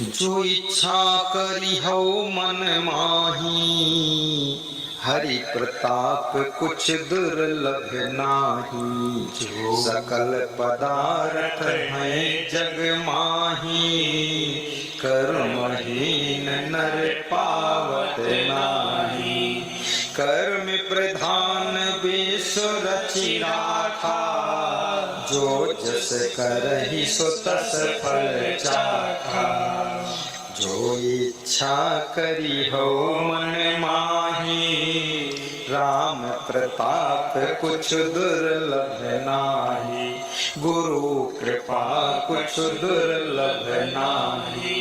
जो इच्छा करी हो मन माही, हरि प्रताप कुछ दुर्लभ नाही। जो सकल पदार्थ हैं जग माही, कर्महीन नर पावत नाही। कर्म प्रधान विश्व रचि राखा, जो जस करहि सो तस फल चाखा। जो इच्छा करी हो मन माही, राम प्रताप कुछ दुर्लभ नाही। गुरु कृपा कुछ दुर्लभ नाही।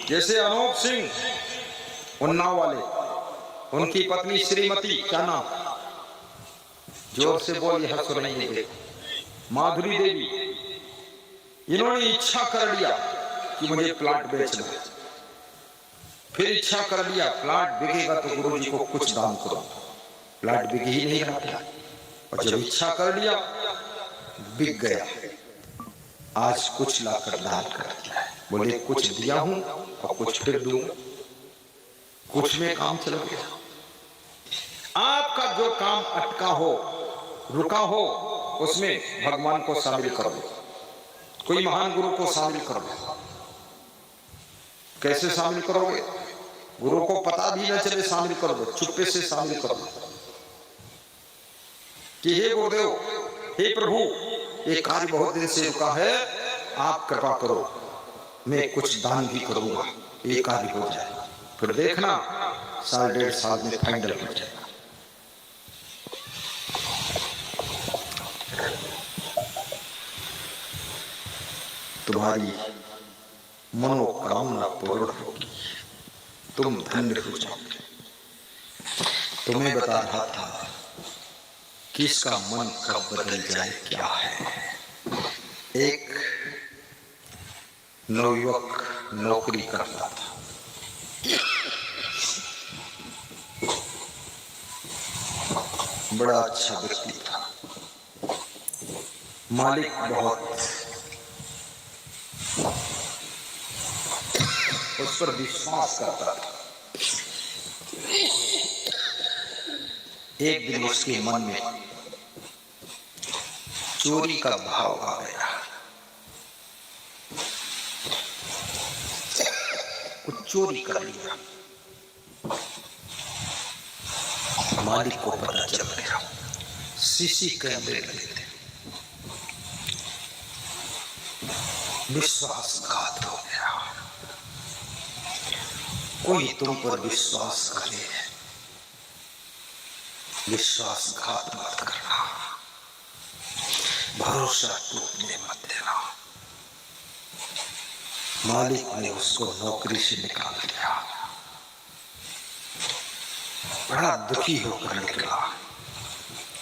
जैसे अनूप सिंह उन्नाव वाले, उनकी पत्नी श्रीमती, क्या नाम, जोर से बोलिए, हंस नहीं देते, माधुरी देवी, इन्होंने इच्छा कर लिया कि मुझे प्लाट बेचना है। फिर इच्छा कर लिया प्लाट बिकेगा तो गुरु जी को कुछ दान करो। प्लाट बिक ही नहीं रहा था, और जब इच्छा कर लिया बिक गया। आज कुछ लाकर दान कर दिया है। बोले कुछ दिया हूं और कुछ फिर दूंगा। कुछ में काम चल गया। आपका जो काम अटका हो, रुका हो, उसमें भगवान को शामिल कर दो। कोई महान गुरु को शामिल कर दो। कैसे शामिल करोगे? गुरु को पता भी न चले, शामिल कर दो, चुप्पे से शामिल कर दो कि हे गुरुदेव, हे प्रभु, ये कार्य बहुत दिन से रुका है, आप कृपा करो, मैं कुछ दान भी करूंगा, ये कार्य हो जाए। फिर देखना साल डेढ़ साल में फाइनल हो जाएगा। तुम्हारी मनोकामना पूर्ण होगी, तुम धन्य हो जाओगे। तुम्हें बता रहा था कि इसका मन कब बदल जाए क्या है। एक नवयुवक नौकरी करता था। बड़ा अच्छा व्यक्ति था, मालिक बहुत उस पर विश्वास करता था। एक दिन उसके मन में चोरी का भाव आ गया। कुछ चोरी कर लिया। मालिक को पता चल गया। सीसी कैमरे लगे थे। विश्वासघात हो गया। कोई तुम पर विश्वास करे, विश्वासघात मत करना, भरोसा टूटने मत देना। मालिक ने उसको नौकरी से निकाल दिया। बड़ा दुखी होकर निकला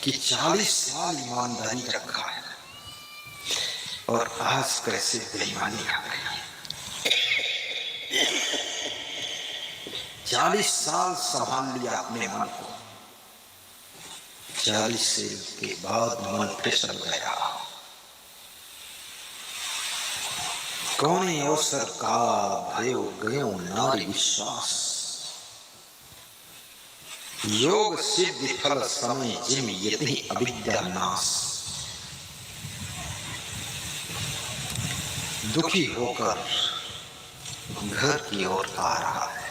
कि 40 साल ईमानदारी रखा है और आज कैसे बेईमानी आ गई। 40 साल संभाल लिया अपने मन को, 40 साल के बाद मन फिसल गया। कौने अवसर का भयो गयो नारी विश्वास, योग सिद्धि फल समय जिम यति अविद्या नाश। दुखी होकर घर की ओर आ रहा है।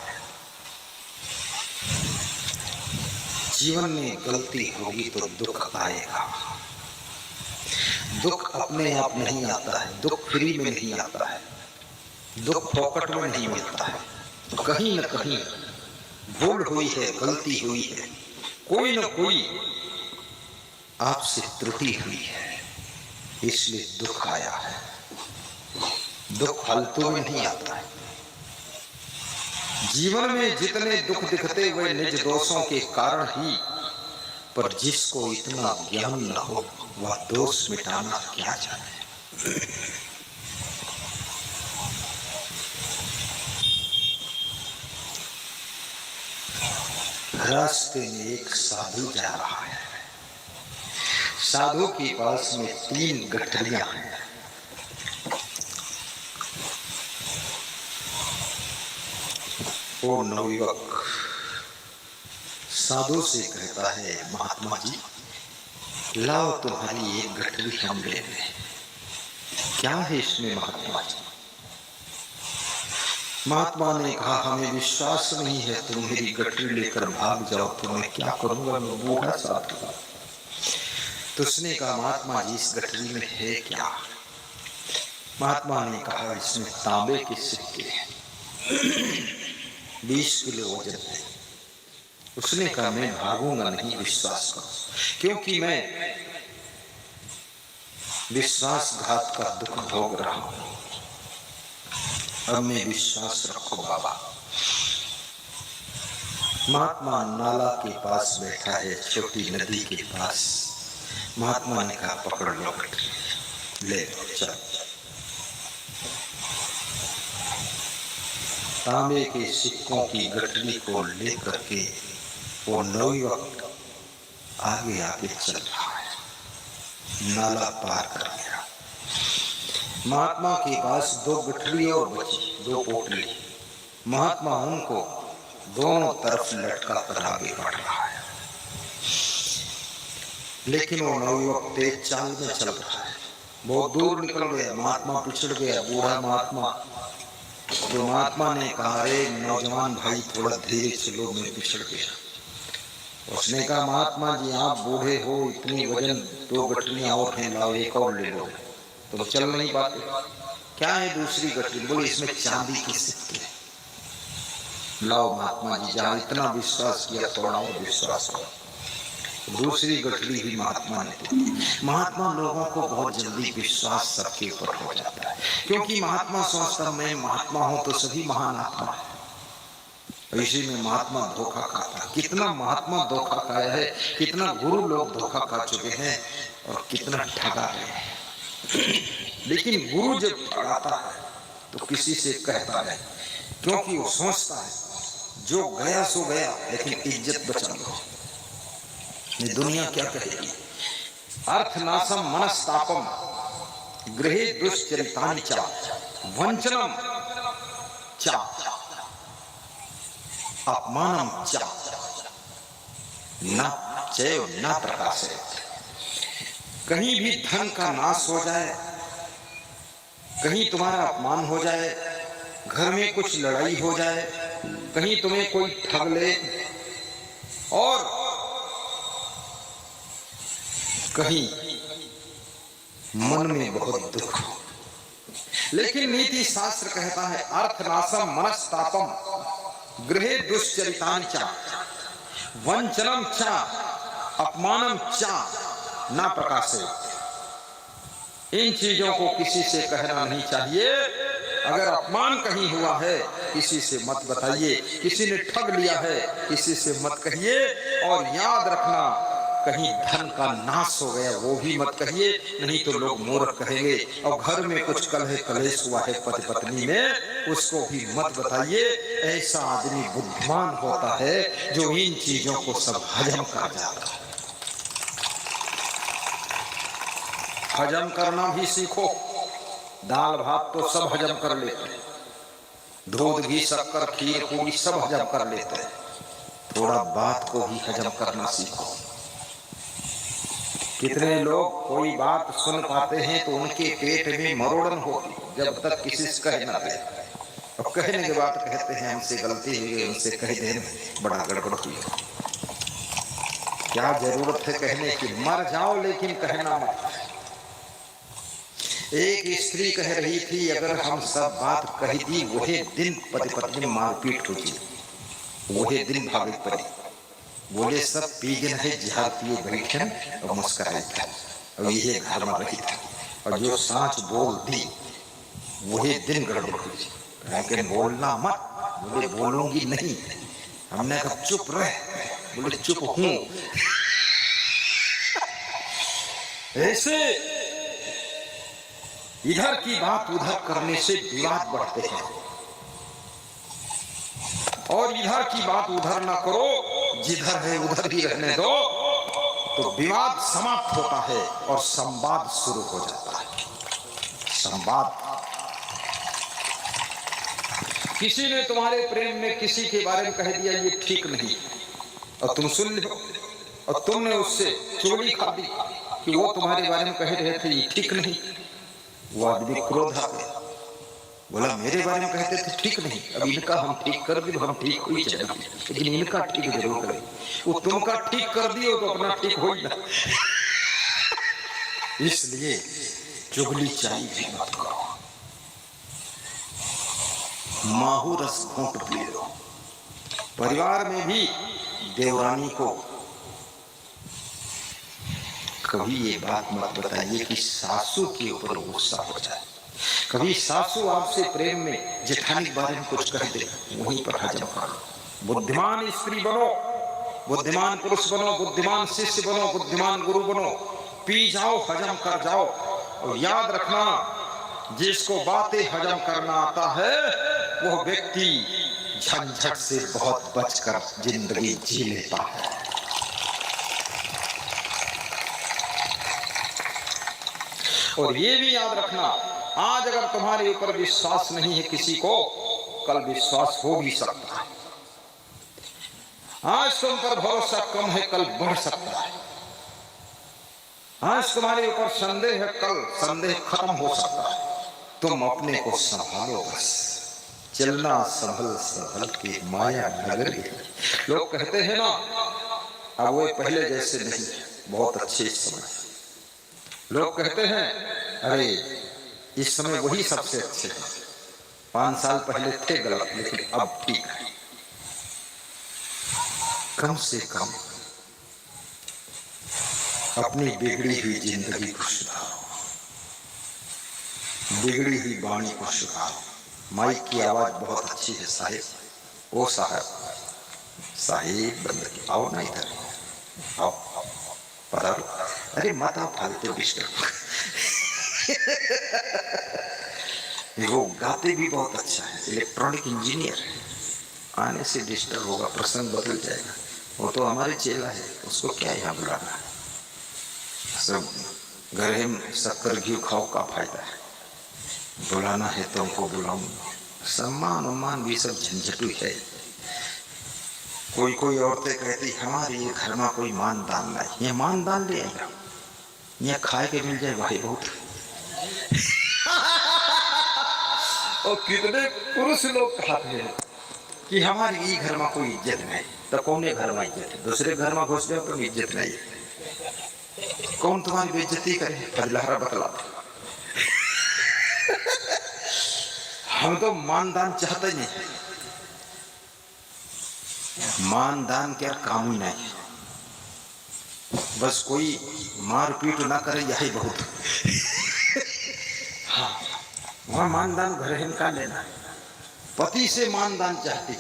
जीवन में गलती होगी तो दुख आएगा। दुख अपने आप नहीं आता है, दुख फ्री में नहीं आता है, दुख पॉकेट में नहीं मिलता है। तो कहीं न कहीं भूल हुई है, गलती हुई है, कोई न कोई आपसे त्रुटि हुई है, इसलिए दुख आया है। दुख फालतू में नहीं आता है। जीवन में जितने दुख दिखते हुए निज दोषों के कारण ही, पर जिसको इतना ज्ञान न हो वह दोष मिटाना क्या जाने। रास्ते में एक साधु जा रहा है। साधु के पास में 3 गठरियां हैं। वो नवयुवक साधु से कहता है, महात्मा जी लाओ तुम्हारी एक गठरी हम ले लें। क्या है इसमें महात्मा जी? महात्मा ने कहा, हमें विश्वास नहीं है, तुम मेरी गठरी लेकर भाग जाओ तो मैं क्या करूंगा, मैं बूढ़ा साधु। तो उसने कहा, महात्मा जी इस गठरी में है क्या? महात्मा ने कहा, इसमें तांबे के सिक्के हैं, 20 किलो वजन है। उसने कहा, मैं भागूंगा नहीं, विश्वास करो, क्योंकि मैं विश्वासघात का दुख भोग रहा हूं। अब मैं विश्वास रखो बाबा। महात्मा नाला के पास बैठा है, छोटी नदी के पास। महात्मा ने कहा, पकड़ लो गठरी, ले लो, चल। तांबे के सिक्कों की गठरी को लेकर के वो नवयुवक आगे आगे चल रहा है, नाला पार कर गया। महात्मा के पास 2 गठरी और बची, 2 पोटली। महात्मा उनको दोनों तरफ लटका कर आगे बढ़ रहा है, लेकिन वो नवयुवक तेज चाल में चल रहा है। बहुत दूर निकल गया, महात्मा पिछड़ गया, बूढ़ा महात्मा। तो महात्मा ने कहा, अरे नौजवान भाई थोड़ा धीरे चलो, मैं पिछड़ गया। उसने कहा, महात्मा जी आप बूढ़े हो, इतनी वजन 2 गठरियां और हैं, लाओ एक और ले लो, तुम चल नहीं पाते। क्या है दूसरी गठरी? बोले इसमें चांदी के सिक्के, लाओ महात्मा जी, जहाँ इतना विश्वास किया थोड़ा और विश्वास करो। दूसरी गठरी भी महात्मा ने दी। महात्मा लोगों को बहुत जल्दी विश्वास सबके ऊपर हो जाता है, क्योंकि महात्मा सोचता मैं महात्मा हूं तो सभी महान आत्मा है। इसी में महात्मा धोखा खाता है। कितना महात्मा धोखा खाया है, कितना गुरु लोग धोखा खा चुके हैं और कितना ठगा है। लेकिन गुरु जब ठगाता है तो किसी से कहता है, क्योंकि वो सोचता है जो गया सो गया, लेकिन इज्जत बचा लो। ये दुनिया क्या कहेगी? अर्थनाशम मनस्तापम गृहे दुश्चरितानि च वंचनम च अपमानम च न चैव न प्रकाशेत। कहीं भी धन का नाश हो जाए, कहीं तुम्हारा अपमान हो जाए, घर में कुछ लड़ाई हो जाए, कहीं तुम्हें कोई ठग ले, और कहीं मन में बहुत दुख हो। लेकिन नीति शास्त्र कहता है, अर्थनाशम मनस्तापम गृहे दुश्चरितानि च वंचनम च अपमानम च ना प्रकाशेत। इन चीजों को किसी से कहना नहीं चाहिए। अगर अपमान कहीं हुआ है किसी से मत बताइए, किसी ने ठग लिया है किसी से मत कहिए, और याद रखना कहीं धन का नाश हो गया वो भी मत कहिए, नहीं तो लोग मूर्ख कहेंगे। और घर में कुछ कलह कलेश हुआ है पति पत्नी में, उसको भी मत बताइए। ऐसा आदमी बुद्धिमान होता है जो इन चीजों को सब हजम कर जाता है। हजम करना भी सीखो। दाल भात तो सब हजम कर लेते हैं, दूध घी शक्कर खीर पूरी सब हजम कर लेते हैं, थोड़ा बात को भी हजम करना सीखो। कितने लोग कोई बात सुन पाते हैं तो उनके पेट में मरोड़न होती जब तक किसी से कह ना दे, और कहने के बाद कहते हैं हमसे गलती हुई, उनसे कह देने बड़ा गड़बड़ हुई। क्या जरूरत है कहने की? मर जाओ लेकिन कहना मत। एक स्त्री कह रही थी, अगर हम सब बात कही दी वही दिन पति पत्नी मारपीट हुई, वही दिन भागे पड़ी। बोले सब पीगन है जहाँ पिए बैठन और मुस्कुराए था, और यही घर में रही था, और जो सांच बोल दी वही दिन गड़बड़ हुई। लेकिन बोलना मत। बोले बोलूंगी नहीं। हमने कहा चुप रहे। बोले चुप हूं। ऐसे इधर की बात उधर करने से विवाद बढ़ते हैं, और इधर की बात उधर ना करो, जिधर है उधर ही रहने दो, तो विवाद समाप्त होता है और संवाद शुरू हो जाता है। संवाद किसी ने तुम्हारे प्रेम में किसी के बारे में कह दिया ये ठीक नहीं, और तुम सुन लो, और तुमने उससे चुगली खा दी कि वो तुम्हारे बारे में कह रहे थे ये ठीक नहीं। वो आदमी क्रोध आ गया, बोला मेरे बारे में कहते थे ठीक नहीं, अब इनका हम ठीक कर दिए, हम ठीक हुई चलेंगे, लेकिन इनका ठीक जरूर करें। वो तुमका ठीक कर दियो तो अपना ठीक हो ही ना। इसलिए चुगली चाहिए भी मत करो, माहू रस घूंट पी लो। परिवार में भी देवरानी को कभी ये बात मत बताइए कि सासू के ऊपर गुस्सा हो जाए। कभी सासू आपसे प्रेम में जेठानी के बारे में कुछ कह दे, वहीं पर हजम करो। बुद्धिमान स्त्री बनो, बुद्धिमान पुरुष बनो, बुद्धिमान शिष्य बनो, बुद्धिमान गुरु बनो, पी जाओ, हजम कर जाओ। और याद रखना, जिसको बातें हजम करना आता है वो व्यक्ति झंझट से बहुत बचकर जिंदगी जी लेता है। और ये भी याद रखना, आज अगर तुम्हारे ऊपर विश्वास नहीं है किसी को, कल विश्वास हो भी सकता है। आज तुम पर भरोसा कम है, कल बढ़ सकता है। आज तुम्हारे ऊपर संदेह है, कल संदेह खत्म हो सकता है। तुम अपने को संभालो बस, चलना संभल संभल के माया नगरी। लोग कहते हैं ना, अब वो पहले जैसे नहीं, बहुत अच्छे समय। लोग कहते हैं अरे इस समय वही सबसे अच्छे हैं, 5 साल पहले थे गलत, लेकिन अब ठीक है। कम से कम अपनी बिगड़ी हुई जिंदगी को सुधारो, बिगड़ी हुई वाणी को सुधारो। माइक की आवाज बहुत अच्छी है साहिब, ओ साहब, साहिब बंदगी, आओ ना इधर, आओ पधारो। अरे मत आओ, फालतू डिस्टर्ब। वो गाते भी बहुत अच्छा है, इलेक्ट्रॉनिक इंजीनियर है, आने से डिस्टर्ब होगा, प्रसंग बदल जाएगा। वो तो हमारे चेला है, उसको क्या यहाँ बुलाना है। सब घर में शक्कर घी खाओ का फायदा है, बुलाना है तो उनको बुलाऊं। सम्मान उम्मान भी सब झंझटू है। कोई कोई औरतें कहती हमारे ये घर में कोई मानदान नहीं, ये मानदान ले आएगा, ये खाए के मिल जाए भाई बहुत। और कितने पुरुष लोग कहते हैं कि हमारे ये घर में कोई इज्जत नहीं, तो कौन घर में इज्जत है? दूसरे घर में घुस जाओ तो इज्जत नहीं है। कौन तुम्हारी बेइज्जती करे? फजलहरा बतला। हम तो मानदान चाहते नहीं, मानदान क्या काम ही नहीं, बस कोई मारपीट ना करे यही बहुत। हाँ, वहाँ मानदान घर इनका लेना है। पति से मानदान चाहती,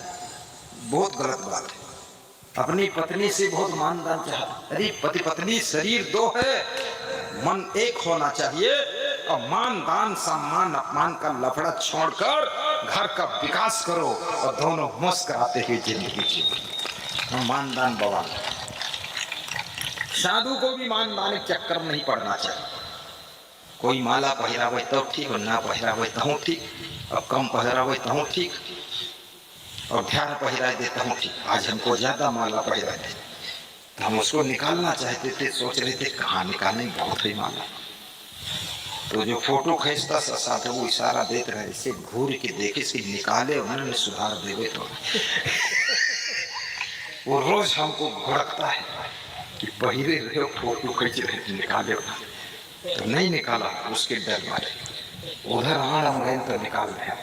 बहुत गलत बात है। अपनी पत्नी से बहुत मानदान चाहती। अरे पति पत्नी शरीर दो है, मन एक होना चाहिए। और मानदान सम्मान अपमान का लफड़ा छोड़कर घर का विकास करो और दोनों मुस्कुराते हुए जिंदगी जियो। मानदान बवाल। साधु को भी मानदान चक्कर में नहीं पड़ना चाहिए। कोई माला पहरावे तो ठीक, और ना पहरावे तो ठीक, और कम पहरावे तो ठीक, और ध्यान पहरा देता हूँ ठीक। आज हमको ज्यादा माला पहरा दे, तो हम उसको निकालना चाहते थे, सोच रहे थे कहाँ निकालने, बहुत ही माला। तो जो फोटो खींचता साथ वो इशारा देते रहे, इसे घूर के देखे, इसे निकाले, उन्होंने सुधार देवे। तो वो रोज हमको भड़कता है कि पहिरे रहे हो, फोटो खींच रहे, निकाले तो नहीं निकाला, उसके डर मारे उधर आना गए तो निकाल रहे।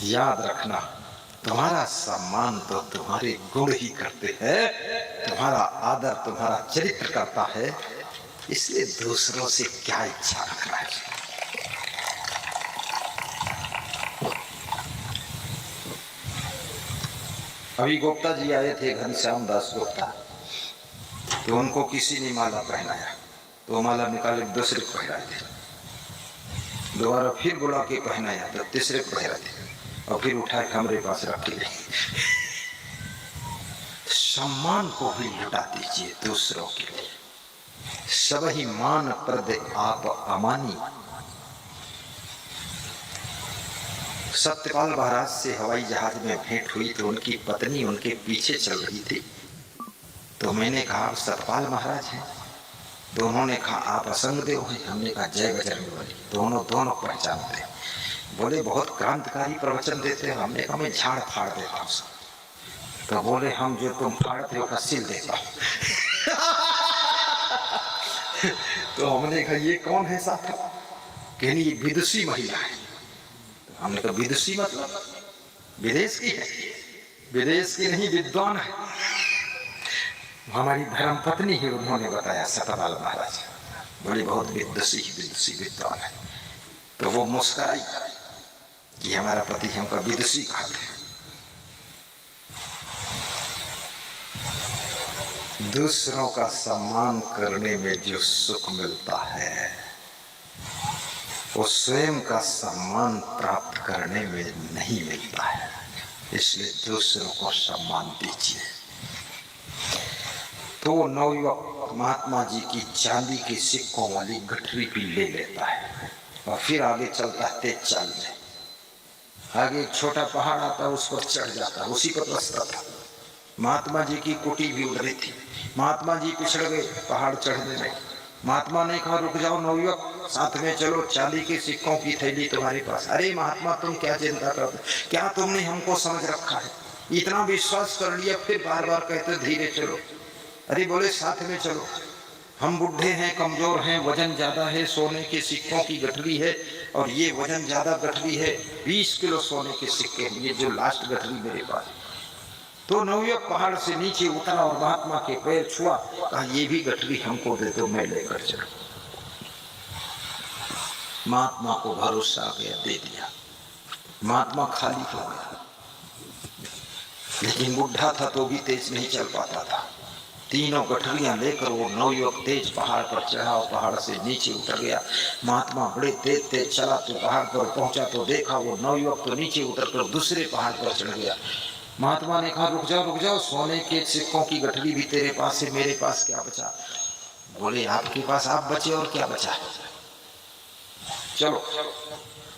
याद रखना, तुम्हारा सम्मान तो तुम्हारे गुण ही करते हैं, तुम्हारा आदर तुम्हारा चरित्र करता है, इसलिए दूसरों से क्या इच्छा रखना है। अभी गुप्ता जी आए थे, घनश्याम दास गुप्ता, तो उनको किसी ने माला पहनाया, तो माला निकाले दूसरे को पहनाए थे। दोबारा फिर बुला के पहनाया तो तीसरे को पहनाए थे, और फिर उठा के हमारे पास रख ली। सम्मान को भी लुटा दीजिए दूसरों के लिए। सब ही मान प्रदे आप अमानी, सत्यपाल महाराज से हवाई जहाज में भेंट हुई तो उनकी पत्नी उनके पीछे चल रही थी। तो मैंने कहा सत्यपाल महाराज हैं? तो उन्होंने कहा आप असंगदेव हैं। हमने कहा जय बजरंग बली। दोनों पहचानते। बोले बहुत क्रांतिकारी प्रवचन देते हैं। हमने कहा मैं झाड़ फाड़ देता हूँ। तो बोले हम जो तुम फाड़ते हो का सिल देता हूँ। तो हमने कहा ये कौन है साथ? कहनी ये विदुषी महिला है। तो हमने कहा विदुषी मतलब विदेश की है? विदेश की नहीं, विद्वान है। हमारी धर्म पत्नी ही उन्होंने बताया सत्यपाल महाराज। बोली बहुत विदुषी विद्वान है। तो वो मुस्कुराई कि हमारा पति हमका विदुषी कहते हैं। दूसरों का सम्मान करने में जो सुख मिलता है वो स्वयं का सम्मान प्राप्त करने में नहीं मिलता है। इसलिए दूसरों को सम्मान दीजिए। तो नवयुवक महात्मा जी की चांदी के सिक्कों वाली गठरी भी ले लेता है और फिर आगे चलता है तेज चाल में। आगे एक छोटा पहाड़ आता है, उस पर चढ़ जाता है। उसी पर रास्ता था। महात्मा जी की कुटी भी उड़ रही थी। महात्मा जी पिछड़ गए पहाड़ चढ़ने में। महात्मा ने कहा रुक जाओ नवयुवक, साथ में चलो, चांदी के सिक्कों की थैली तुम्हारे पास। अरे महात्मा तुम क्या चिंता करते, क्या तुमने हमको समझ रखा है? इतना विश्वास कर लिया फिर बार बार कहते धीरे चलो। अरे बोले साथ में चलो, हम बुढ़े हैं, कमजोर हैं, वजन ज्यादा है, सोने के सिक्कों की गठरी है और ये वजन ज्यादा गठरी है, 20 किलो सोने के सिक्के, ये जो लास्ट गठरी मेरे पास। तो नवयुवक पहाड़ से नीचे उतरा और महात्मा के पैर छुआ। कहा ये भी गठरी हमको दे दो, मैं लेकर चलूं। महात्मा को भरोसा आ गया, दे दिया। महात्मा खाली हो गया, लेकिन बुढ़ा था तो भी तेज नहीं चल पाता था। तीनों गठरियां लेकर वो नवयुवक तेज पहाड़ पर चढ़ा और पहाड़ से नीचे उतर गया। महात्मा बड़े तेज चला तो पहाड़ पर पहुंचा तो देखा वो नवयुवक तो नीचे उतरकर दूसरे पहाड़ पर चढ़ गया। महात्मा ने कहा रुक जाओ, सोने के सिक्कों की गठरी भी तेरे पास है, मेरे पास क्या बचा? बोले आपके पास आप बचे और क्या बचा है? चलो।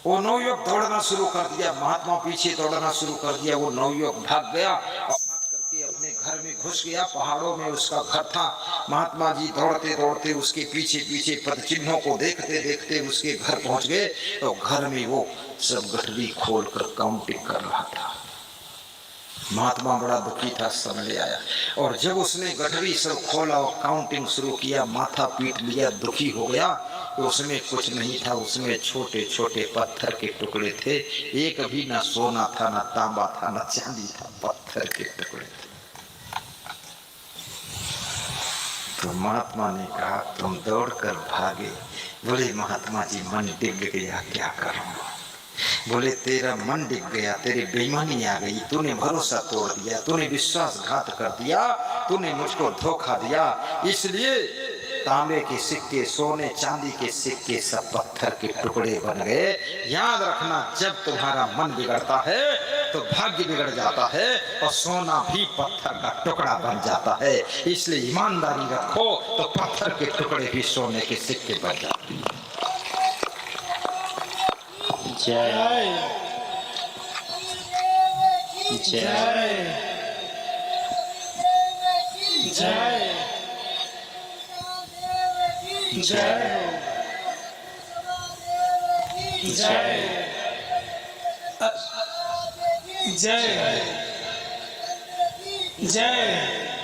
वो नवयुवक दौड़ना शुरू कर दिया। महात्मा पीछे दौड़ना शुरू कर दिया। वो नवयुवक भाग गया और भाग करके अपने घर में घुस गया। पहाड़ों में उसका घर था। महात्मा जी दौड़ते दौड़ते उसके पीछे पद चिन्हों को देखते देखते उसके घर पहुंच गए। तो घर में वो सब गठरी खोलकर काउंटिंग कर रहा था। महात्मा बड़ा दुखी था, समझ आया। और जब उसने गठरी सब खोला और काउंटिंग शुरू किया, माथा पीट लिया, दुखी हो गया। तो उसमें कुछ नहीं था, उसमें छोटे छोटे पत्थर के टुकड़े थे। एक भी ना सोना था, ना तांबा था, ना चांदी था, पत्थर के टुकड़े थे। तो महात्मा ने कहा तुम दौड़कर भागे। बोले महात्मा जी मन डिग गया, क्या करूं? बोले तेरा मन डिग गया, तेरी बेईमानी आ गई, तूने भरोसा तोड़ दिया, तूने विश्वासघात कर दिया, तूने मुझको धोखा दिया। इसलिए तांबे के सिक्के, सोने चांदी के सिक्के सब पत्थर के टुकड़े बन गए। याद रखना, जब तुम्हारा मन बिगड़ता है तो भाग्य बिगड़ जाता है और सोना भी पत्थर का टुकड़ा बन जाता है। इसलिए ईमानदारी रखो तो पत्थर के टुकड़े भी सोने के सिक्के बन जाते हैं। जय जय जय जय जय जय